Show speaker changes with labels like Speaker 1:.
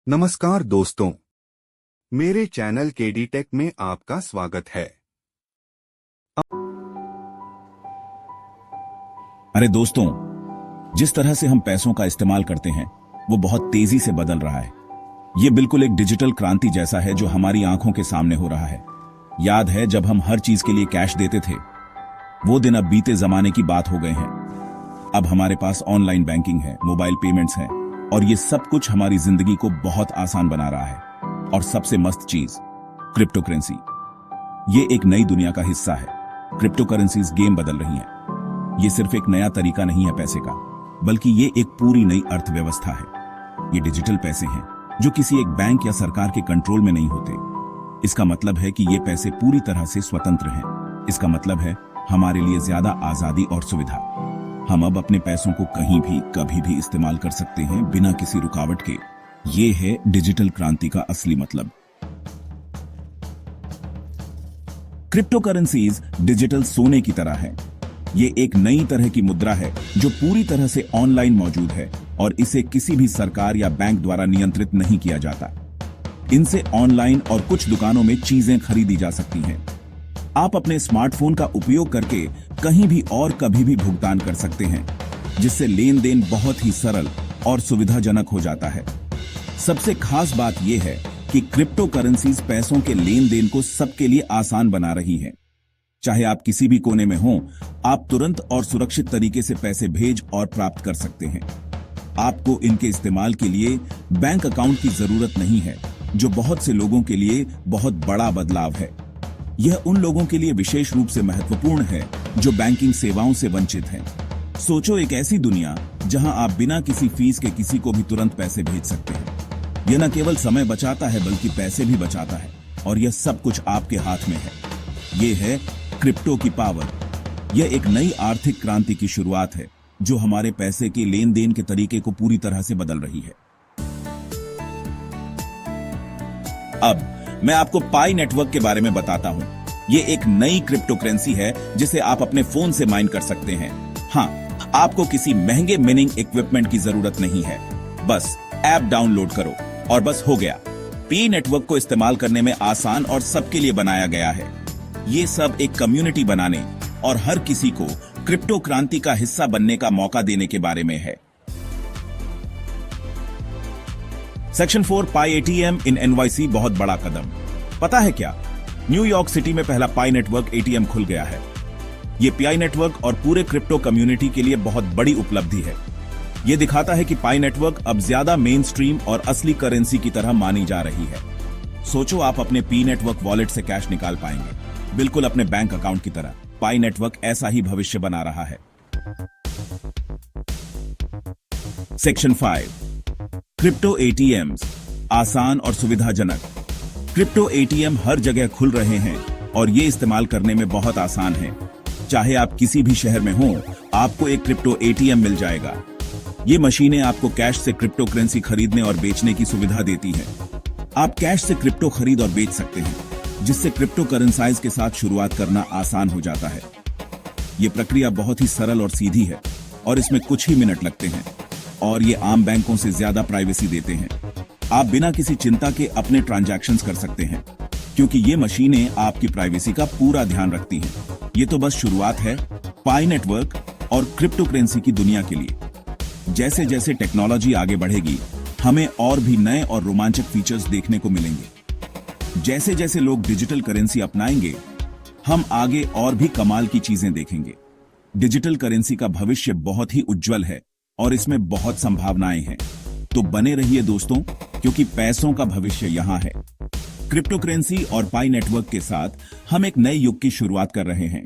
Speaker 1: नमस्कार दोस्तों, मेरे चैनल केडी टेक में आपका स्वागत है।
Speaker 2: अरे दोस्तों, जिस तरह से हम पैसों का इस्तेमाल करते हैं वो बहुत तेजी से बदल रहा है। ये बिल्कुल एक डिजिटल क्रांति जैसा है जो हमारी आंखों के सामने हो रहा है। याद है जब हम हर चीज के लिए कैश देते थे? वो दिन अब बीते जमाने की बात हो गए हैं। अब हमारे पास ऑनलाइन बैंकिंग है, मोबाइल पेमेंट्स हैं और ये सब कुछ हमारी जिंदगी को बहुत आसान बना रहा है। और सबसे मस्त चीज, क्रिप्टो करेंसी। ये एक नई दुनिया का हिस्सा है। क्रिप्टो करेंसीज गेम बदल रही हैं। ये सिर्फ एक नया तरीका नहीं है पैसे का, बल्कि ये एक पूरी नई अर्थव्यवस्था है। ये डिजिटल पैसे हैं जो किसी एक बैंक या सरकार के कंट्रोल में नहीं होते। इसका मतलब है कि ये पैसे पूरी तरह से स्वतंत्र हैं। इसका मतलब है हमारे लिए ज्यादा आजादी और सुविधा। हम अब अपने पैसों को कहीं भी कभी भी इस्तेमाल कर सकते हैं बिना किसी रुकावट के। ये है डिजिटल क्रांति का असली मतलब। क्रिप्टो करेंसीज डिजिटल सोने की तरह है। ये एक नई तरह की मुद्रा है जो पूरी तरह से ऑनलाइन मौजूद है और इसे किसी भी सरकार या बैंक द्वारा नियंत्रित नहीं किया जाता। इनसे ऑनलाइन और कुछ दुकानों में चीजें खरीदी जा सकती हैं। आप अपने स्मार्टफोन का उपयोग करके कहीं भी और कभी भी भुगतान कर सकते हैं, जिससे लेन देन बहुत ही सरल और सुविधाजनक हो जाता है। सबसे खास बात यह है कि क्रिप्टो करेंसीज पैसों के लेन देन को सबके लिए आसान बना रही हैं। चाहे आप किसी भी कोने में हों, आप तुरंत और सुरक्षित तरीके से पैसे भेज और प्राप्त कर सकते हैं। आपको इनके इस्तेमाल के लिए बैंक अकाउंट की जरूरत नहीं है, जो बहुत से लोगों के लिए बहुत बड़ा बदलाव है। यह उन लोगों के लिए विशेष रूप से महत्वपूर्ण है जो बैंकिंग सेवाओं से वंचित हैं। सोचो, एक ऐसी दुनिया जहां आप बिना किसी फीस के किसी को भी तुरंत पैसे भेज सकते हैं। यह न केवल समय बचाता है बल्कि पैसे भी बचाता है, और यह सब कुछ आपके हाथ में है। यह है क्रिप्टो की पावर। यह एक नई आर्थिक क्रांति की शुरुआत है जो हमारे पैसे के लेन देन के तरीके को पूरी तरह से बदल रही है। अब मैं आपको पाई नेटवर्क के बारे में बताता हूं। ये एक नई क्रिप्टो करेंसी है जिसे आप अपने फोन से माइन कर सकते हैं। हाँ, आपको किसी महंगे माइनिंग इक्विपमेंट की जरूरत नहीं है। बस ऐप डाउनलोड करो और बस हो गया। पाई नेटवर्क को इस्तेमाल करने में आसान और सबके लिए बनाया गया है। ये सब एक कम्युनिटी बनाने और हर किसी को क्रिप्टो क्रांति का हिस्सा बनने का मौका देने के बारे में है। सेक्शन 4 पाई एटीएम इन एनवाईसी बहुत बड़ा कदम। पता है क्या? न्यूयॉर्क सिटी में पहला पाई नेटवर्क एटीएम खुल गया है। यह पाई नेटवर्क और पूरे क्रिप्टो कम्युनिटी के लिए बहुत बड़ी उपलब्धि है। यह दिखाता है कि पाई नेटवर्क अब ज्यादा मेन स्ट्रीम और असली करेंसी की तरह मानी जा रही है। सोचो, आप अपने पाई नेटवर्क वॉलेट से कैश निकाल पाएंगे, बिल्कुल अपने बैंक अकाउंट की तरह। पाई नेटवर्क ऐसा ही भविष्य बना रहा है। सेक्शन 5 क्रिप्टो एटीएम्स, आसान और सुविधाजनक। क्रिप्टो एटीएम हर जगह खुल रहे हैं और ये इस्तेमाल करने में बहुत आसान है। चाहे आप किसी भी शहर में हो, आपको एक क्रिप्टो एटीएम मिल जाएगा। ये मशीनें आपको कैश से क्रिप्टो करेंसी खरीदने और बेचने की सुविधा देती हैं। आप कैश से क्रिप्टो खरीद और बेच सकते हैं, जिससे क्रिप्टो करेंसीज के साथ शुरुआत करना आसान हो जाता है। ये प्रक्रिया बहुत ही सरल और सीधी है और इसमें कुछ ही मिनट लगते हैं, और ये आम बैंकों से ज्यादा प्राइवेसी देते हैं। आप बिना किसी चिंता के अपने ट्रांजैक्शंस कर सकते हैं, क्योंकि ये मशीनें आपकी प्राइवेसी का पूरा ध्यान रखती हैं। ये तो बस शुरुआत है पाई नेटवर्क और क्रिप्टो करेंसी की दुनिया के लिए। जैसे जैसे टेक्नोलॉजी आगे बढ़ेगी, हमें और भी नए और रोमांचक फीचर्स देखने को मिलेंगे। जैसे जैसे लोग डिजिटल करेंसी अपनाएंगे, हम आगे और भी कमाल की चीजें देखेंगे। डिजिटल करेंसी का भविष्य बहुत ही उज्जवल है और इसमें बहुत संभावनाएं हैं। तो बने रहिए दोस्तों, क्योंकि पैसों का भविष्य यहां है। क्रिप्टो करेंसी और पाई नेटवर्क के साथ हम एक नए युग की शुरुआत कर रहे हैं।